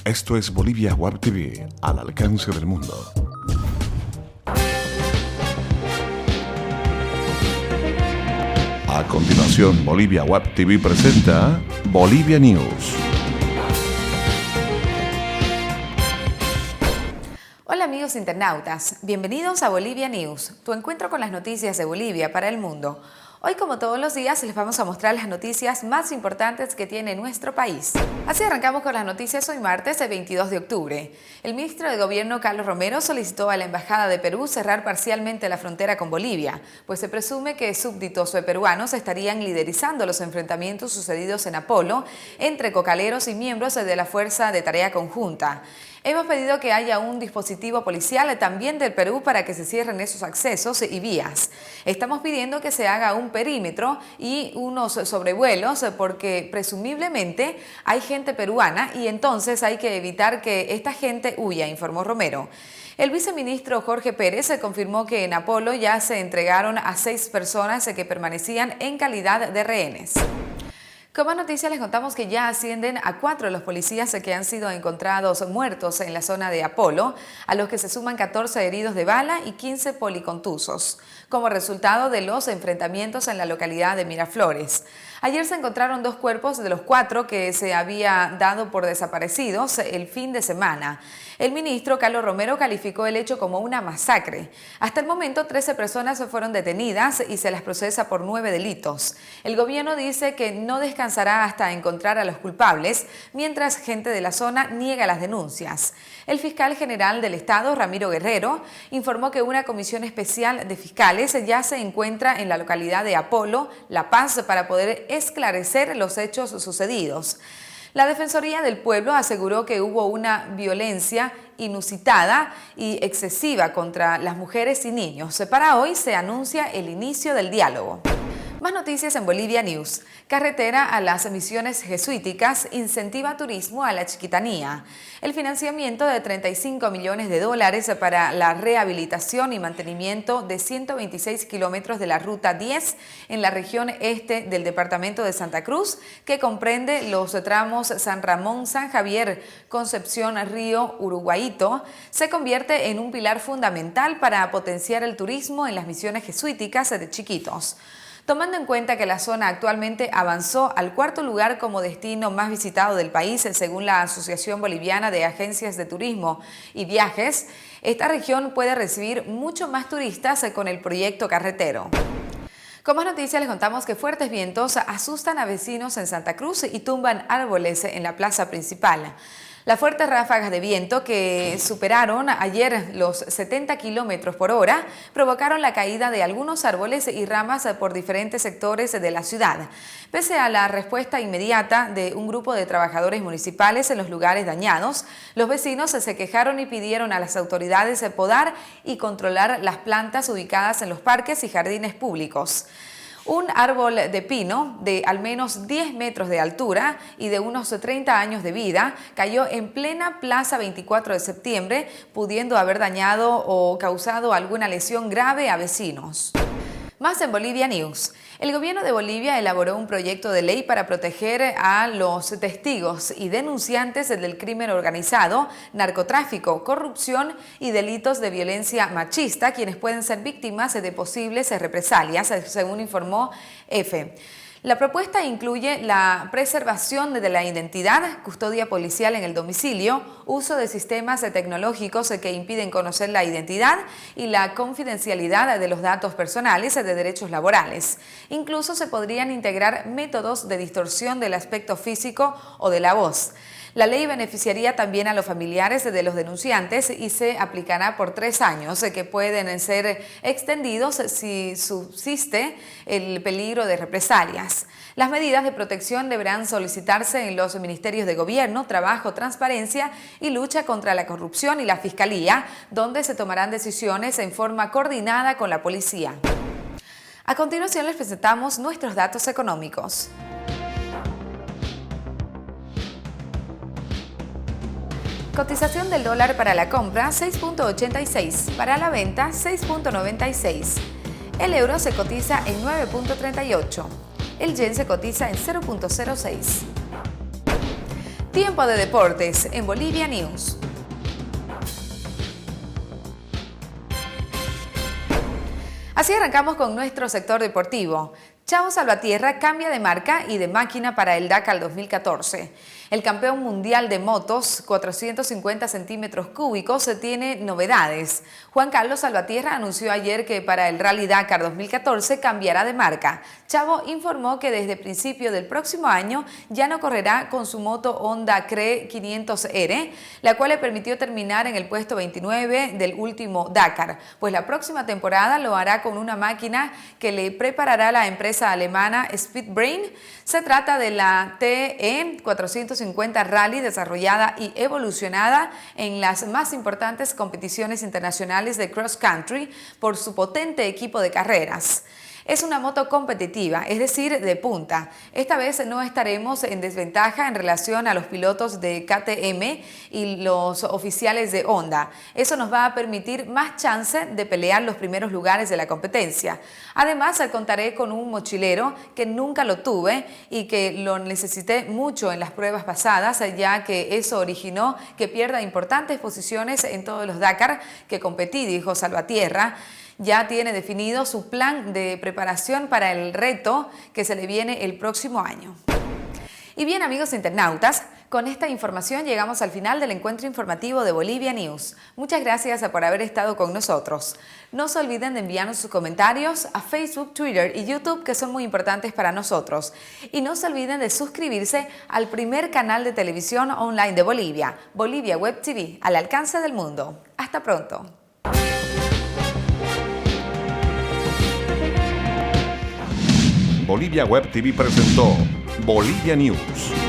Esto es Bolivia Web TV, al alcance del mundo. A continuación, Bolivia Web TV presenta Bolivia News. Hola amigos internautas, bienvenidos a Bolivia News, tu encuentro con las noticias de Bolivia para el mundo. Hoy, como todos los días, les vamos a mostrar las noticias más importantes que tiene nuestro país. Así arrancamos con las noticias hoy martes, el 22 de octubre. El ministro de Gobierno, Carlos Romero, solicitó a la Embajada de Perú cerrar parcialmente la frontera con Bolivia, pues se presume que súbditos peruanos estarían liderizando los enfrentamientos sucedidos en Apolo entre cocaleros y miembros de la Fuerza de Tarea Conjunta. Hemos pedido que haya un dispositivo policial también del Perú para que se cierren esos accesos y vías. Estamos pidiendo que se haga un perímetro y unos sobrevuelos porque presumiblemente hay gente peruana y entonces hay que evitar que esta gente huya, informó Romero. El viceministro Jorge Pérez confirmó que en Apolo ya se entregaron a 6 personas que permanecían en calidad de rehenes. Como noticia les contamos que ya ascienden a 4 los policías que han sido encontrados muertos en la zona de Apolo, a los que se suman 14 heridos de bala y 15 policontusos, como resultado de los enfrentamientos en la localidad de Miraflores. Ayer se encontraron 2 cuerpos de los 4 que se había dado por desaparecidos el fin de semana. El ministro Carlos Romero calificó el hecho como una masacre. Hasta el momento 13 personas fueron detenidas y se las procesa por 9 delitos. El gobierno dice que no descansará hasta encontrar a los culpables, mientras gente de la zona niega las denuncias. El fiscal general del Estado, Ramiro Guerrero, informó que una comisión especial de fiscales ya se encuentra en la localidad de Apolo, La Paz, para poder esclarecer los hechos sucedidos. La Defensoría del Pueblo aseguró que hubo una violencia inusitada y excesiva contra las mujeres y niños. Para hoy se anuncia el inicio del diálogo. Más noticias en Bolivia News. Carretera a las misiones jesuíticas incentiva turismo a la Chiquitanía. El financiamiento de $35 millones para la rehabilitación y mantenimiento de 126 kilómetros de la Ruta 10 en la región este del departamento de Santa Cruz, que comprende los tramos San Ramón, San Javier, Concepción, Río, Uruguayito, se convierte en un pilar fundamental para potenciar el turismo en las misiones jesuíticas de Chiquitos. Tomando en cuenta que la zona actualmente avanzó al 4º lugar como destino más visitado del país, según la Asociación Boliviana de Agencias de Turismo y Viajes, esta región puede recibir mucho más turistas con el proyecto carretero. Como noticia les contamos que fuertes vientos asustan a vecinos en Santa Cruz y tumban árboles en la plaza principal. Las fuertes ráfagas de viento que superaron ayer los 70 kilómetros por hora provocaron la caída de algunos árboles y ramas por diferentes sectores de la ciudad. Pese a la respuesta inmediata de un grupo de trabajadores municipales en los lugares dañados, los vecinos se quejaron y pidieron a las autoridades podar y controlar las plantas ubicadas en los parques y jardines públicos. Un árbol de pino de al menos 10 metros de altura y de unos 30 años de vida cayó en plena Plaza 24 de septiembre, pudiendo haber dañado o causado alguna lesión grave a vecinos. Más en Bolivia News. El gobierno de Bolivia elaboró un proyecto de ley para proteger a los testigos y denunciantes del crimen organizado, narcotráfico, corrupción y delitos de violencia machista, quienes pueden ser víctimas de posibles represalias, según informó EFE. La propuesta incluye la preservación de la identidad, custodia policial en el domicilio, uso de sistemas tecnológicos que impiden conocer la identidad y la confidencialidad de los datos personales de derechos laborales. Incluso se podrían integrar métodos de distorsión del aspecto físico o de la voz. La ley beneficiaría también a los familiares de los denunciantes y se aplicará por 3 años, que pueden ser extendidos si subsiste el peligro de represalias. Las medidas de protección deberán solicitarse en los ministerios de Gobierno, Trabajo, Transparencia y Lucha contra la Corrupción y la Fiscalía, donde se tomarán decisiones en forma coordinada con la policía. A continuación les presentamos nuestros datos económicos. Cotización del dólar para la compra 6.86, para la venta 6.96. El euro se cotiza en 9.38. El yen se cotiza en 0.06. Tiempo de deportes en Bolivia News. Así arrancamos con nuestro sector deportivo. Chavo Salvatierra cambia de marca y de máquina para el Dakar 2014. El campeón mundial de motos, 450 centímetros cúbicos, tiene novedades. Juan Carlos Salvatierra anunció ayer que para el Rally Dakar 2014 cambiará de marca. Chavo informó que desde principio del próximo año ya no correrá con su moto Honda CRE 500R, la cual le permitió terminar en el puesto 29 del último Dakar, pues la próxima temporada lo hará con una máquina que le preparará la empresa alemana Speedbrain. Se trata de la TE 450 Rally, desarrollada y evolucionada en las más importantes competiciones internacionales de cross country por su potente equipo de carreras. Es una moto competitiva, es decir, de punta. Esta vez no estaremos en desventaja en relación a los pilotos de KTM y los oficiales de Honda. Eso nos va a permitir más chance de pelear los primeros lugares de la competencia. Además, contaré con un mochilero que nunca lo tuve y que lo necesité mucho en las pruebas pasadas, ya que eso originó que pierda importantes posiciones en todos los Dakar que competí, dijo Salvatierra. Ya tiene definido su plan de preparación para el reto que se le viene el próximo año. Y bien, amigos internautas, con esta información llegamos al final del encuentro informativo de Bolivia News. Muchas gracias por haber estado con nosotros. No se olviden de enviarnos sus comentarios a Facebook, Twitter y YouTube, que son muy importantes para nosotros. Y no se olviden de suscribirse al primer canal de televisión online de Bolivia, Bolivia Web TV, al alcance del mundo. Hasta pronto. Bolivia Web TV presentó Bolivia News.